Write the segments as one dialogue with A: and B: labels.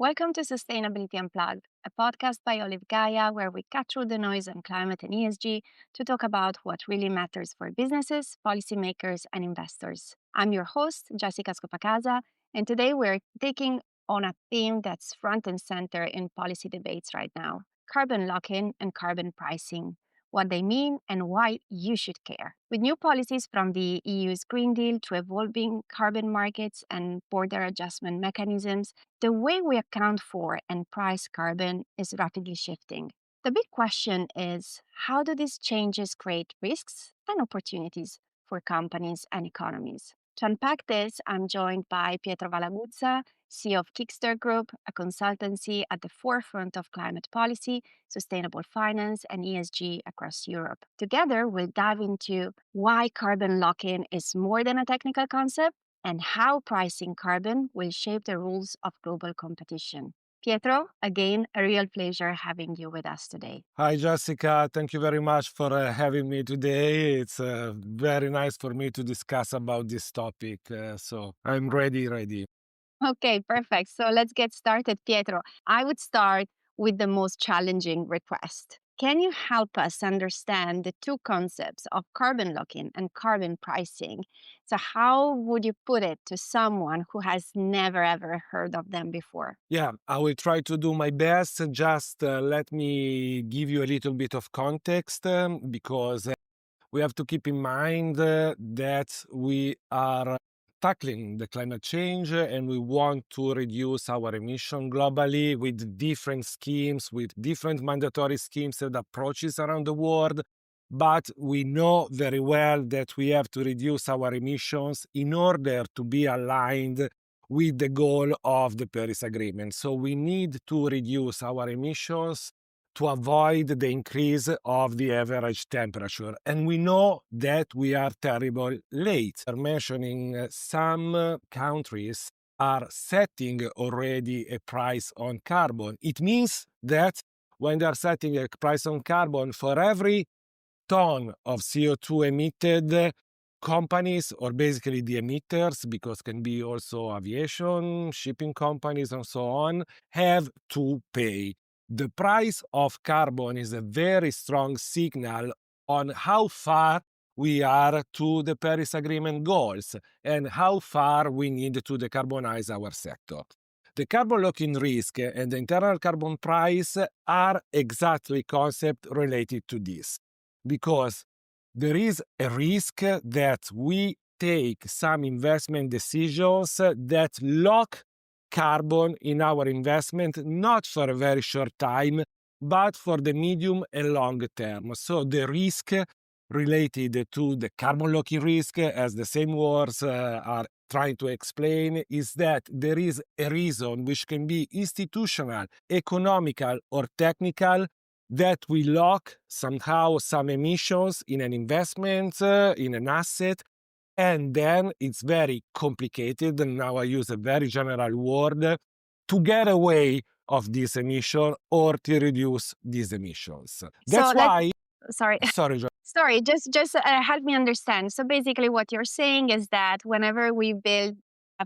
A: Welcome to Sustainability Unplugged, a podcast by Olive Gaia where we cut through the noise on climate and ESG to talk about what really matters for businesses, policymakers, and investors. I'm your host, Jessica Scopacasa, and today we're taking on a theme that's front and center in policy debates right now: carbon lock-in and carbon pricing, what they mean and why you should care. With new policies from the EU's Green Deal to evolving carbon markets and border adjustment mechanisms, the way we account for and price carbon is rapidly shifting. The big question is, how do these changes create risks and opportunities for companies and economies? To unpack this, I'm joined by Pietro Valaguzza, CEO of Kickstart Group, a consultancy at the forefront of climate policy, sustainable finance, and ESG across Europe. Together, we'll dive into why carbon lock-in is more than a technical concept and how pricing carbon will shape the rules of global competition. Pietro, again, a real pleasure having you with us today.
B: Hi, Jessica. Thank you very much for having me today. It's very nice for me to discuss about this topic. So I'm ready.
A: Okay, perfect. So let's get started, Pietro. I would start with the most challenging request. Can you help us understand the two concepts of carbon lock-in and carbon pricing? So how would you put it to someone who has never ever heard of them before?
B: Yeah, I will try to do my best. Just let me give you a little bit of context because we have to keep in mind that we are tackling the climate change and we want to reduce our emission globally with different schemes, with different mandatory schemes and approaches around the world. But we know very well that we have to reduce our emissions in order to be aligned with the goal of the Paris Agreement. So we need to reduce our emissions to avoid the increase of the average temperature. And we know that we are terribly late. We're mentioning some countries are setting already a price on carbon. It means that when they are setting a price on carbon, for every ton of CO2 emitted, companies, or basically the emitters, because can be also aviation, shipping companies, and so on, have to pay. The price of carbon is a very strong signal on how far we are to the Paris Agreement goals and how far we need to decarbonize our sector. The carbon lock-in risk and the internal carbon price are exactly concepts related to this, because there is a risk that we take some investment decisions that lock carbon in our investment, not for a very short time, but for the medium and long term. So the risk related to the carbon lock-in risk, as the same words are trying to explain, is that there is a reason which can be institutional, economical, or technical that we lock somehow some emissions in an investment, in an asset, and then it's very complicated, and now I use a very general word, to get away of this emission or to reduce these emissions. That's why...
A: Sorry.
B: Sorry, Jo.
A: Sorry, just help me understand. So basically what you're saying is that whenever we build,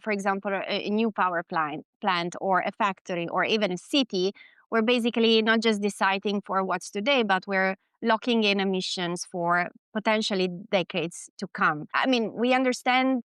A: for example, a new power plant or a factory or even a city, we're basically not just deciding for what's today, but we're locking in emissions for potentially decades to come. I mean, we understand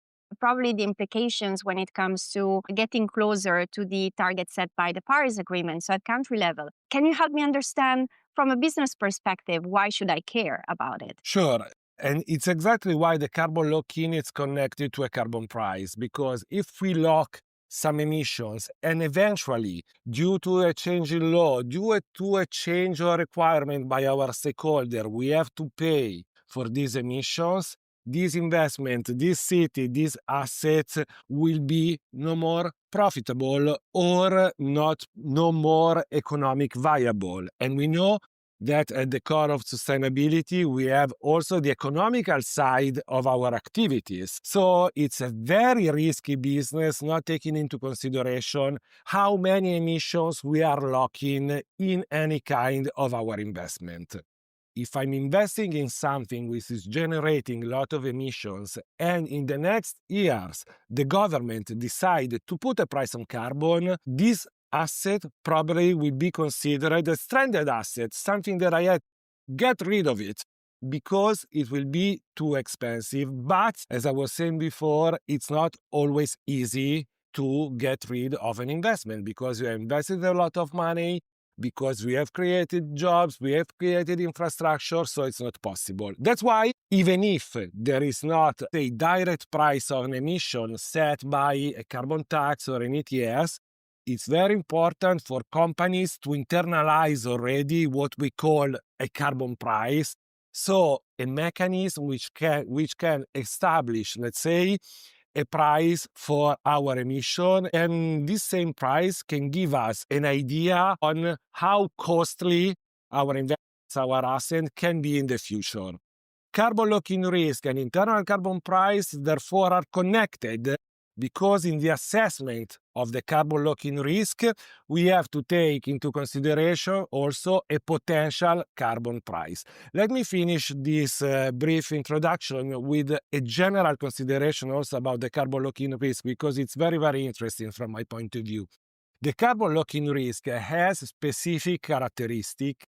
A: probably the implications when it comes to getting closer to the target set by the Paris Agreement, so at country level. Can you help me understand from a business perspective, why should I care about it?
B: Sure. And it's exactly why the carbon lock-in is connected to a carbon price, because if we lock some emissions and eventually, due to a change in law, due to a change or requirement by our stakeholder, we have to pay for these emissions, this investment, this city, these assets will be no more profitable or no more economic viable. And we know that at the core of sustainability, we have also the economical side of our activities. So it's a very risky business, not taking into consideration how many emissions we are locking in any kind of our investment. If I'm investing in something which is generating a lot of emissions and in the next years the government decide to put a price on carbon, this asset probably will be considered a stranded asset, something that I had get rid of it because it will be too expensive. But as I was saying before, it's not always easy to get rid of an investment because you have invested a lot of money, because we have created jobs, we have created infrastructure, so it's not possible. That's why even if there is not a direct price of an emission set by a carbon tax or an ETS, it's very important for companies to internalize already what we call a carbon price. So a mechanism which can establish, let's say, a price for our emission, and this same price can give us an idea on how costly our investments, our asset can be in the future. Carbon lock-in risk and internal carbon price, therefore, are connected because in the assessment of the carbon lock-in risk, we have to take into consideration also a potential carbon price. Let me finish this brief introduction with a general consideration also about the carbon lock-in risk because it's very, very interesting from my point of view. The carbon lock-in risk has specific characteristics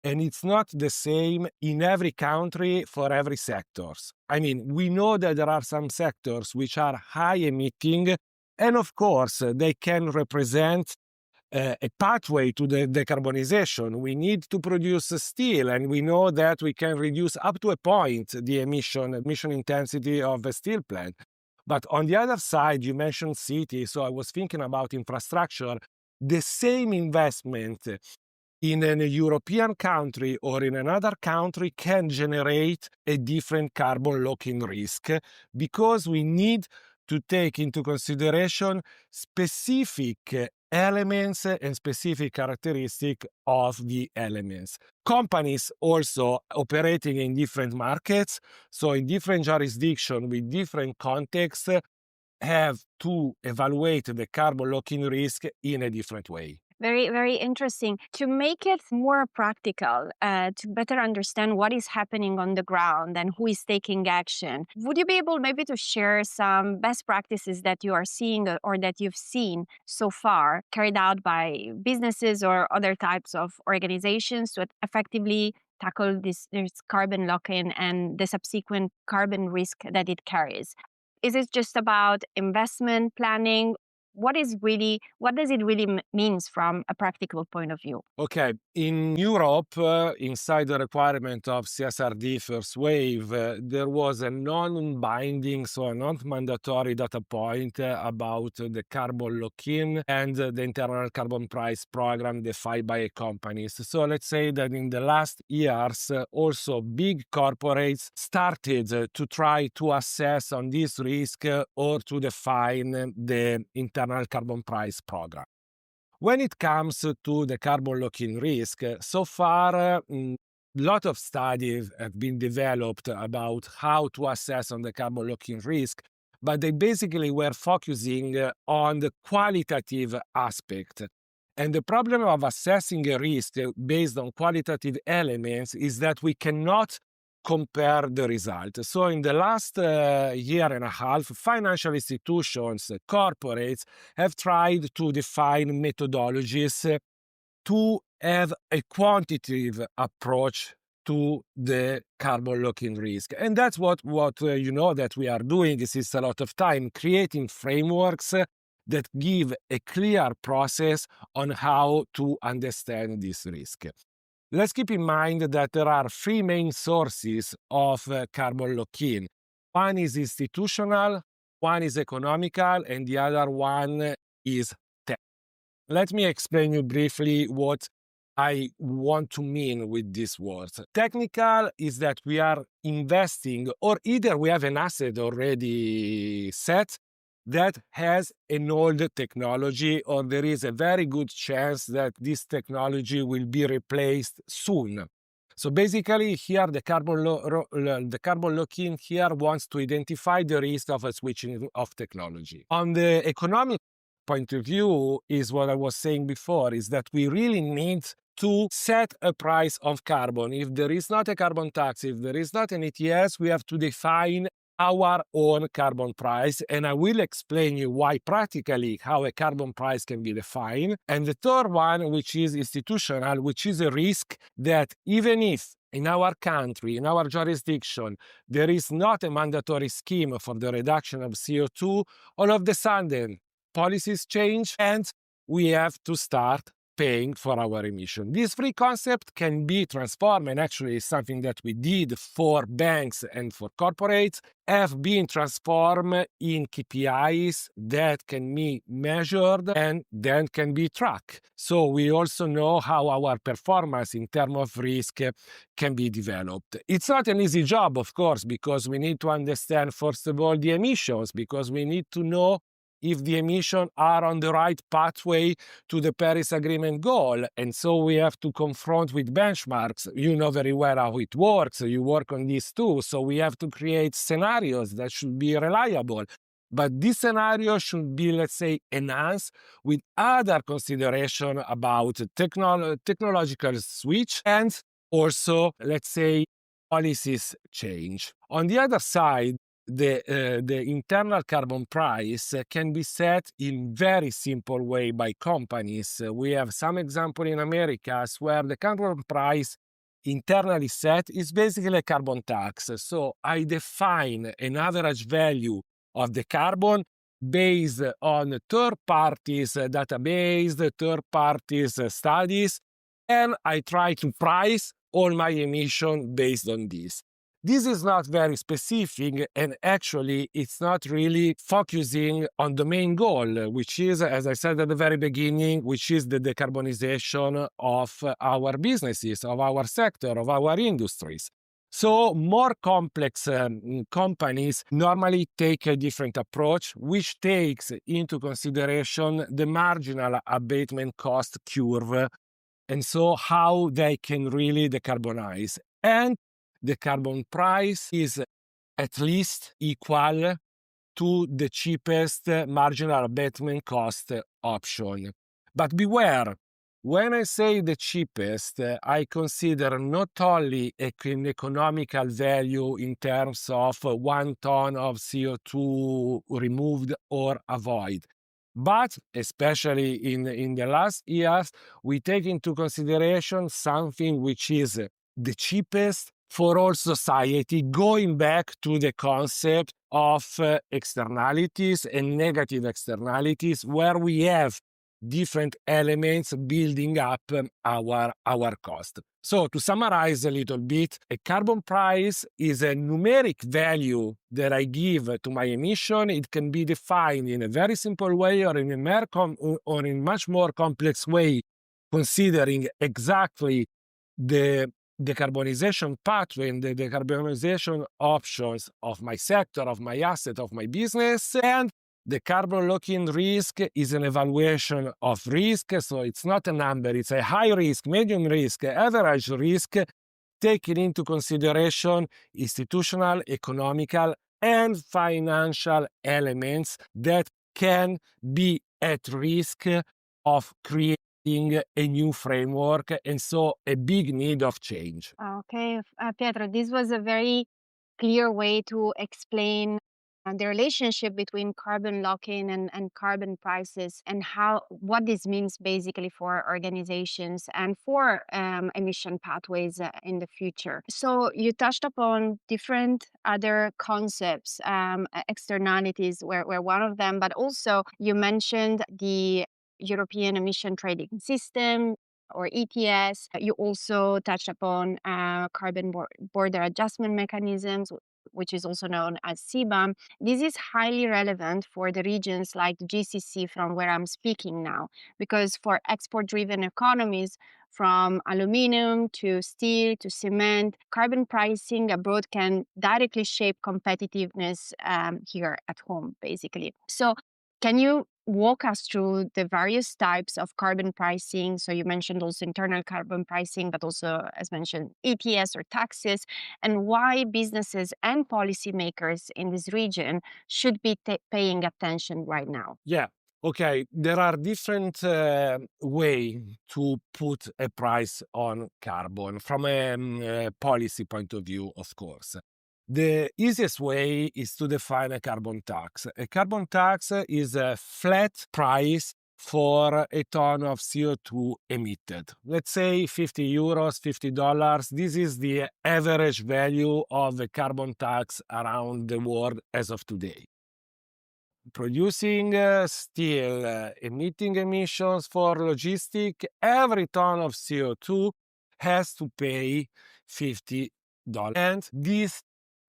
B: and it's not the same in every country for every sectors. I mean, we know that there are some sectors which are high emitting, and of course, they can represent a pathway to the decarbonization. We need to produce steel, and we know that we can reduce up to a point the emission intensity of a steel plant. But on the other side, you mentioned cities, so I was thinking about infrastructure. The same investment in a European country or in another country can generate a different carbon lock-in risk because we need to take into consideration specific elements and specific characteristics of the elements. Companies also operating in different markets, so in different jurisdictions with different contexts, have to evaluate the carbon lock-in risk in a different way.
A: Very, very interesting. To make it more practical, to better understand what is happening on the ground and who is taking action, would you be able maybe to share some best practices that you are seeing or that you've seen so far carried out by businesses or other types of organizations to effectively tackle this carbon lock-in and the subsequent carbon risk that it carries? Is it just about investment planning? What does it really means from a practical point of view?
B: Okay, in Europe, inside the requirement of CSRD first wave, there was a non-binding, so a non-mandatory data point about the carbon lock-in and the internal carbon price program defined by companies. So let's say that in the last years, also big corporates started to try to assess on this risk or to define the internal carbon price program. When it comes to the carbon lock-in risk, so far a lot of studies have been developed about how to assess on the carbon lock-in risk, but they basically were focusing on the qualitative aspect. And the problem of assessing a risk based on qualitative elements is that we cannot compare the result. So in the last year and a half, financial institutions, corporates have tried to define methodologies to have a quantitative approach to the carbon lock-in risk. And that's what you know that we are doing since a lot of time, creating frameworks that give a clear process on how to understand this risk. Let's keep in mind that there are three main sources of carbon lock-in. One is institutional, one is economical, and the other one is tech. Let me explain you briefly what I want to mean with these words. Technical is that we are investing, or either we have an asset already set that has an old technology, or there is a very good chance that this technology will be replaced soon. So basically here the carbon lock-in here wants to identify the risk of a switching of technology. On the economic point of view is what I was saying before, is that we really need to set a price of carbon. If there is not a carbon tax, if there is not an ETS, we have to define our own carbon price, and I will explain you why practically how a carbon price can be defined. And the third one, which is institutional, which is a risk that even if in our country, in our jurisdiction, there is not a mandatory scheme for the reduction of CO2, all of a sudden policies change and we have to start paying for our emission. This free concept can be transformed, and actually is something that we did for banks and for corporates, have been transformed in KPIs that can be measured and then can be tracked. So we also know how our performance in terms of risk can be developed. It's not an easy job, of course, because we need to understand, first of all, the emissions, because we need to know if the emissions are on the right pathway to the Paris Agreement goal. And so we have to confront with benchmarks. You know very well how it works. You work on this too. So we have to create scenarios that should be reliable. But this scenario should be, let's say, enhanced with other consideration about technological switch and also, let's say, policies change. On the other side, the internal carbon price can be set in very simple way by companies. We have some example in America where the carbon price internally set is basically a carbon tax. So I define an average value of the carbon based on third parties database, third parties studies, and I try to price all my emission based on this. This is not very specific, and actually it's not really focusing on the main goal, which is, as I said at the very beginning, which is the decarbonization of our businesses, of our sector, of our industries. So more complex companies normally take a different approach, which takes into consideration the marginal abatement cost curve, and so how they can really decarbonize. And the carbon price is at least equal to the cheapest marginal abatement cost option. But beware, when I say the cheapest, I consider not only an economical value in terms of 1 ton of CO2 removed or avoid, but especially in the last years, we take into consideration something which is the cheapest for all society, going back to the concept of externalities and negative externalities, where we have different elements building up our cost. So to summarize a little bit, a carbon price is a numeric value that I give to my emission. It can be defined in a very simple way or in a much more complex way, considering exactly the decarbonization pathway and the decarbonization options of my sector, of my asset, of my business. And the carbon lock-in risk is an evaluation of risk. So it's not a number, it's a high risk, medium risk, average risk, taking into consideration institutional, economical, and financial elements that can be at risk of creating a new framework, and so a big need of change.
A: Okay, Pietro, this was a very clear way to explain the relationship between carbon lock-in and carbon prices and how what this means basically for organizations and for emission pathways in the future. So you touched upon different other concepts, externalities were one of them, but also you mentioned the European Emission Trading System or ETS. You also touched upon border adjustment mechanisms, which is also known as CBAM. This is highly relevant for the regions like the GCC from where I'm speaking now, because for export-driven economies, from aluminum to steel to cement, carbon pricing abroad can directly shape competitiveness here at home, basically. So can you walk us through the various types of carbon pricing? So you mentioned also internal carbon pricing, but also, as mentioned, ETS or taxes, and why businesses and policymakers in this region should be paying attention right now.
B: Yeah. Okay, there are different ways to put a price on carbon from a policy point of view, of course. The easiest way is to define a carbon tax. A carbon tax is a flat price for a ton of CO2 emitted. Let's say 50 euros, $50. This is the average value of a carbon tax around the world as of today. Producing steel, emitting emissions for logistic, every ton of CO2 has to pay $50. And this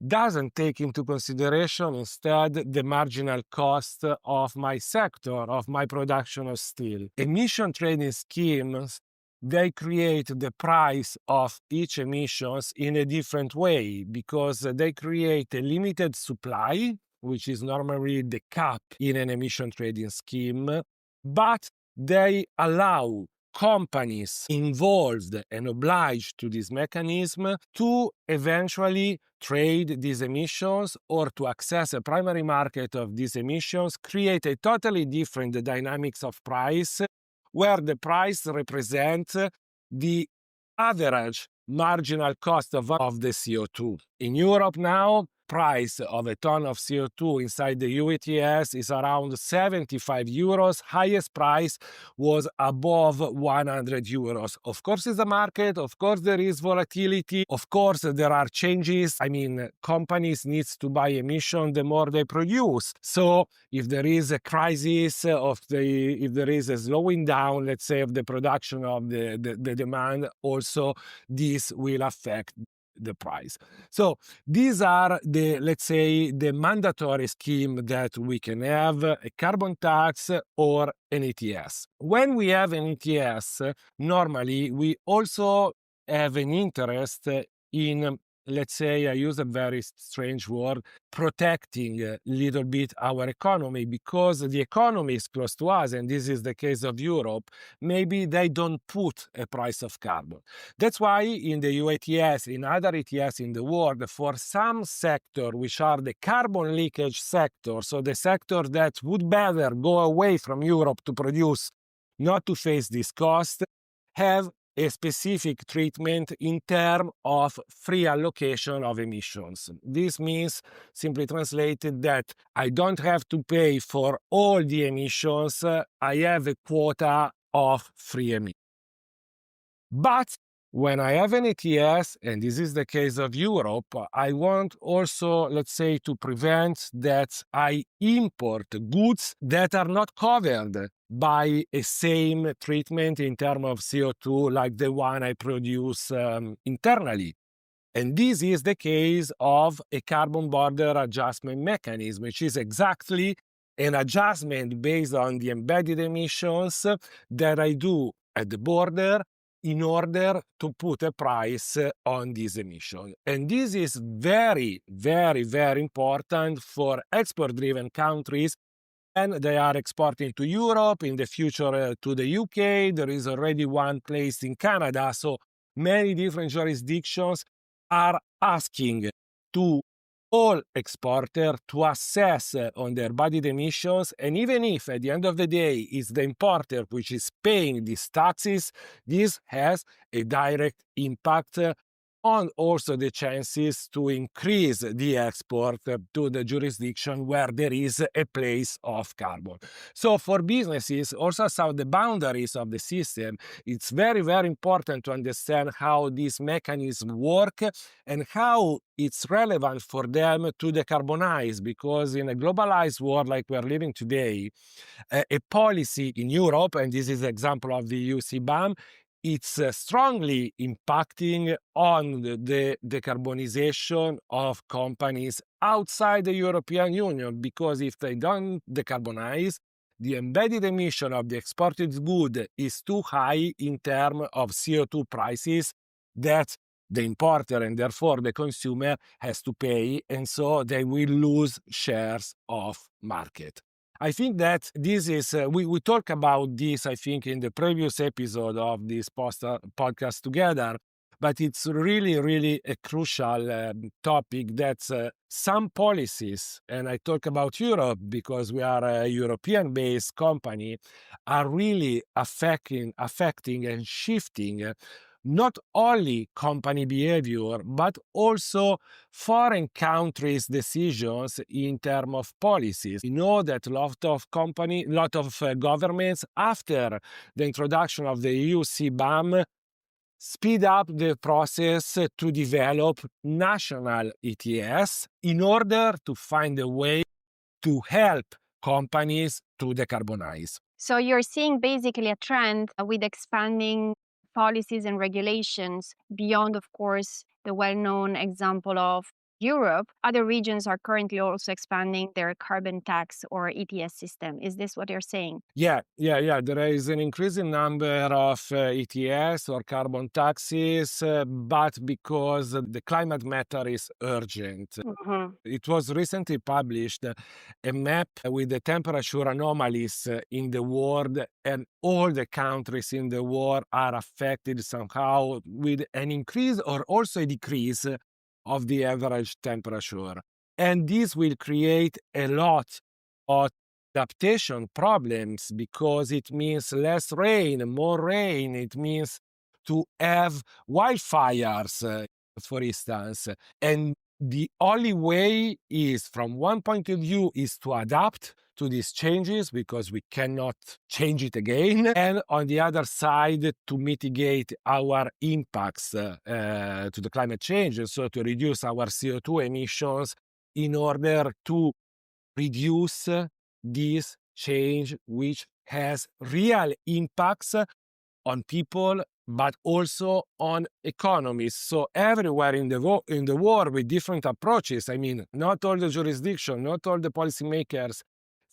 B: doesn't take into consideration instead the marginal cost of my sector, of my production of steel. Emission trading schemes, they create the price of each emissions in a different way because they create a limited supply, which is normally the cap in an emission trading scheme, but they allow companies involved and obliged to this mechanism to eventually trade these emissions or to access a primary market of these emissions, create a totally different dynamics of price, where the price represents the average marginal cost of the CO2. In Europe now, price of a ton of CO2 inside the EU ETS is around 75 euros. Highest price was above 100 euros. Of course, it's a market. Of course, there is volatility. Of course, there are changes. I mean, companies need to buy emission the more they produce. So if there is a crisis if there is a slowing down, let's say, of the production of the demand, also this will affect the price. So these are the, let's say, the mandatory scheme that we can have, a carbon tax or an ETS. When we have an ETS, normally we also have an interest in, let's say, I use a very strange word, protecting a little bit our economy, because the economy is close to us, and this is the case of Europe. Maybe they don't put a price of carbon. That's why in the EU ETS, in other ETS in the world, for some sector, which are the carbon leakage sector, so the sector that would better go away from Europe to produce, not to face this cost, have a specific treatment in terms of free allocation of emissions. This means, simply translated, that I don't have to pay for all the emissions. I have a quota of free emissions. But when I have an ETS, and this is the case of Europe, I want also, let's say, to prevent that I import goods that are not covered by a same treatment in terms of CO2 like the one I produce internally. And this is the case of a carbon border adjustment mechanism, which is exactly an adjustment based on the embedded emissions that I do at the border in order to put a price on this emission. And this is very, very, very important for export-driven countries, and they are exporting to Europe, in the future to the UK. There is already one place in Canada. So many different jurisdictions are asking to all exporters to assess on their embodied emissions, and even if at the end of the day it's the importer which is paying these taxes, this has a direct impact on also the chances to increase the export to the jurisdiction where there is a place of carbon. So for businesses, also outside the boundaries of the system, it's very, very important to understand how these mechanisms work and how it's relevant for them to decarbonize, because in a globalized world like we're living today, a policy in Europe, and this is an example of the EU CBAM, it's strongly impacting on the decarbonization of companies outside the European Union, because if they don't decarbonize, the embedded emission of the exported good is too high in terms of CO2 prices that the importer and therefore the consumer has to pay, and so they will lose shares of market. I think that this is, we talked about this, I think, in the previous episode of this podcast together, but it's really, really a crucial topic that some policies, and I talk about Europe because we are a European-based company, are really affecting and shifting not only company behavior, but also foreign countries' decisions in terms of policies. We know that lot of governments, after the introduction of the EU CBAM, speed up the process to develop national ETS in order to find a way to help companies to decarbonize.
A: So you're seeing basically a trend with expanding policies and regulations beyond, of course, the well-known example of Europe. Other regions are currently also expanding their carbon tax or ETS system. Is this what you're saying?
B: Yeah. There is an increasing number of ETS or carbon taxes, but because the climate matter is urgent.
A: Mhm.
B: It was recently published a map with the temperature anomalies in the world, and all the countries in the world are affected somehow with an increase or also a decrease of the average temperature. And this will create a lot of adaptation problems because it means less rain, more rain. It means to have wildfires, for instance. And the only way is, from one point of view, is to adapt to these changes because we cannot change it again. And on the other side, to mitigate our impacts to the climate change, and so to reduce our CO2 emissions in order to reduce this change, which has real impacts on people, but also on economies. So everywhere in the world with different approaches. I mean, not all the jurisdiction, not all the policymakers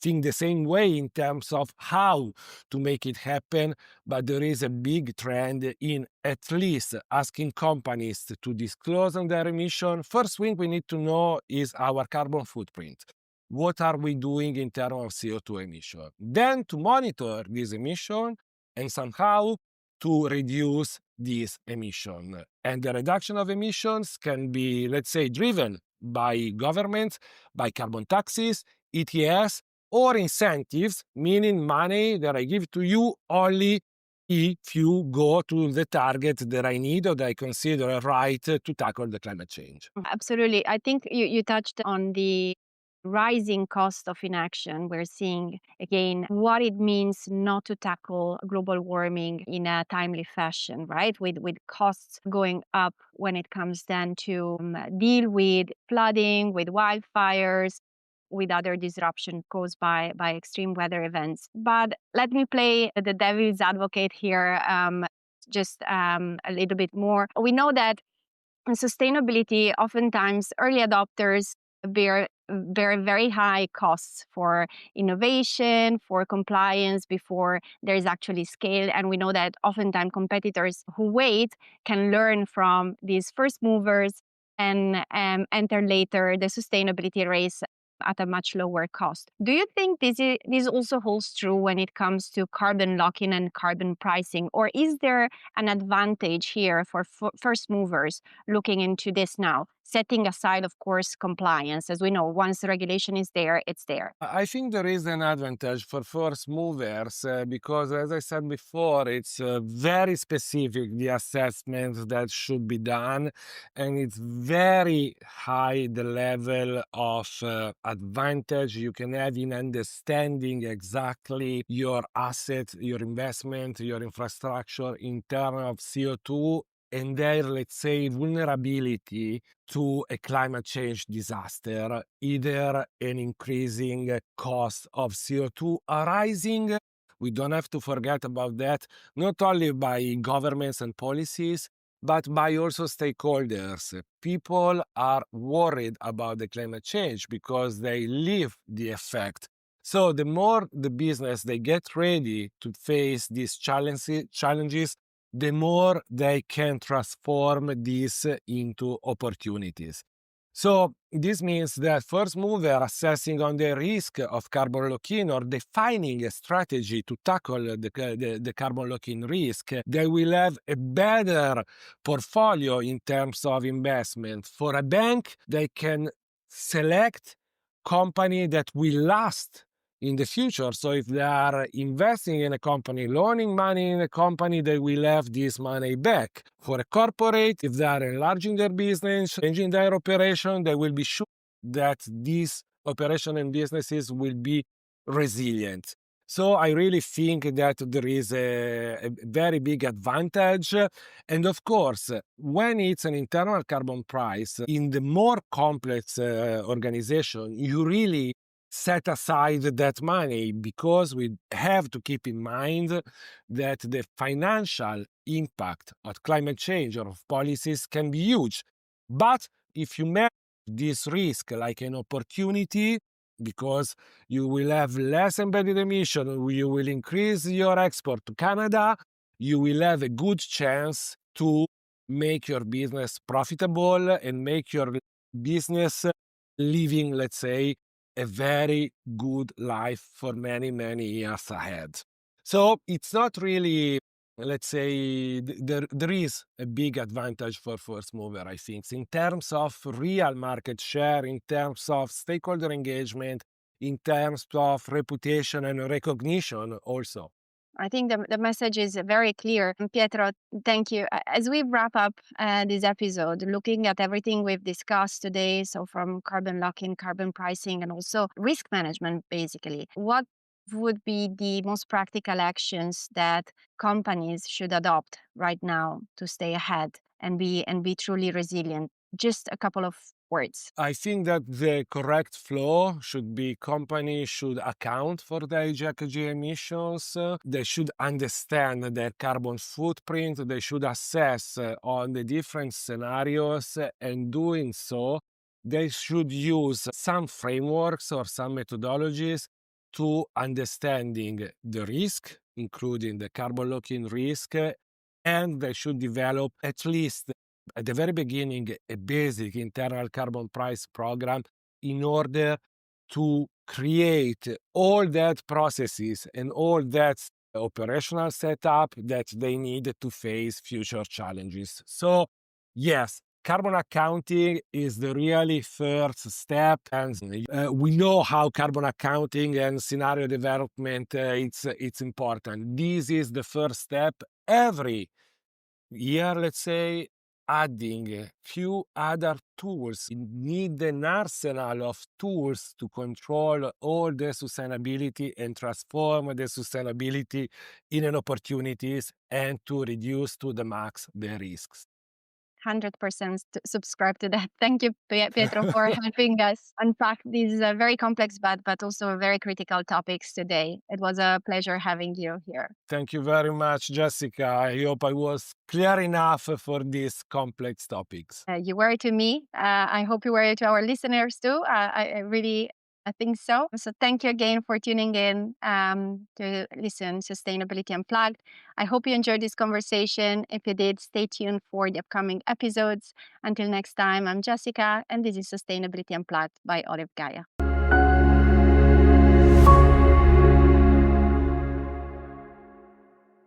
B: think the same way in terms of how to make it happen, but there is a big trend in at least asking companies to disclose on their emission. First thing we need to know is our carbon footprint. What are we doing in terms of CO2 emission? Then to monitor this emission and somehow to reduce this emission. And the reduction of emissions can be, let's say, driven by governments, by carbon taxes, ETS, or incentives, meaning money that I give to you only if you go to the target that I need or that I consider right to tackle the climate change.
A: Absolutely. I think you touched on the rising cost of inaction. We're seeing again what it means not to tackle global warming in a timely fashion, right? With costs going up when it comes then to deal with flooding, with wildfires, with other disruption caused by extreme weather events. But let me play the devil's advocate here, just a little bit more. We know that in sustainability, oftentimes early adopters bear very high costs for innovation, for compliance before there is actually scale. And we know that oftentimes competitors who wait can learn from these first movers and enter later the sustainability race at a much lower cost. Do you think this also holds true when it comes to carbon lock-in and carbon pricing? Or is there an advantage here for first movers looking into this now, setting aside, of course, compliance? As we know, once the regulation is there, it's there.
B: I think there is an advantage for first movers because, as I said before, it's very specific, the assessment that should be done, and it's very high the level of advantage you can have in understanding exactly your asset, your investment, your infrastructure in terms of CO2 and their, let's say, vulnerability to a climate change disaster, either an increasing cost of CO2 arising. We don't have to forget about that, not only by governments and policies, but by also stakeholders. People are worried about the climate change because they live the effect. So the more the business they get ready to face these challenges, the more they can transform this into opportunities. So this means that first mover assessing on the risk of carbon lock-in or defining a strategy to tackle the carbon lock-in risk, they will have a better portfolio in terms of investment. For a bank, they can select company that will last in the future. So if they are investing in a company, loaning money in a company, they will have this money back. For a corporate, if they are enlarging their business, changing their operation, they will be sure that these operation and businesses will be resilient. So I really think that there is a very big advantage. And of course, when it's an internal carbon price, in the more complex organization, you really set aside that money, because we have to keep in mind that the financial impact of climate change or of policies can be huge. But if you manage this risk like an opportunity, because you will have less embedded emission, you will increase your export to Canada, you will have a good chance to make your business profitable and make your business living, let's say, a very good life for many, many years ahead. So it's not really, let's say, there is a big advantage for first mover, I think, in terms of real market share, in terms of stakeholder engagement, in terms of reputation and recognition also.
A: I think the message is very clear. Pietro, thank you. As we wrap up this episode, looking at everything we've discussed today, so from carbon locking, carbon pricing, and also risk management, basically, what would be the most practical actions that companies should adopt right now to stay ahead and be truly resilient? Just a couple of words.
B: I think that the correct flow should be companies should account for their GHG emissions. They should understand their carbon footprint. They should assess on the different scenarios, and doing so, they should use some frameworks or some methodologies to understanding the risk, including the carbon locking risk, and they should develop at least at the very beginning a basic internal carbon price program in order to create all that processes and all that operational setup that they need to face future challenges. So yes, carbon accounting is the really first step, and we know how carbon accounting and scenario development it's important. This is the first step. Every year, let's say, adding a few other tools. You need an arsenal of tools to control all the sustainability and transform the sustainability in an opportunities, and to reduce to the max the risks.
A: 100% subscribe to that. Thank you, Pietro, for helping us unpack these very complex but also very critical topics today. It was a pleasure having you here.
B: Thank you very much, Jessica. I hope I was clear enough for these complex topics.
A: You were to me. I hope you were to our listeners too. I think so. So thank you again for tuning in to listen Sustainability Unplugged. I hope you enjoyed this conversation. If you did, stay tuned for the upcoming episodes. Until next time, I'm Jessica, and this is Sustainability Unplugged by Olive Gaia.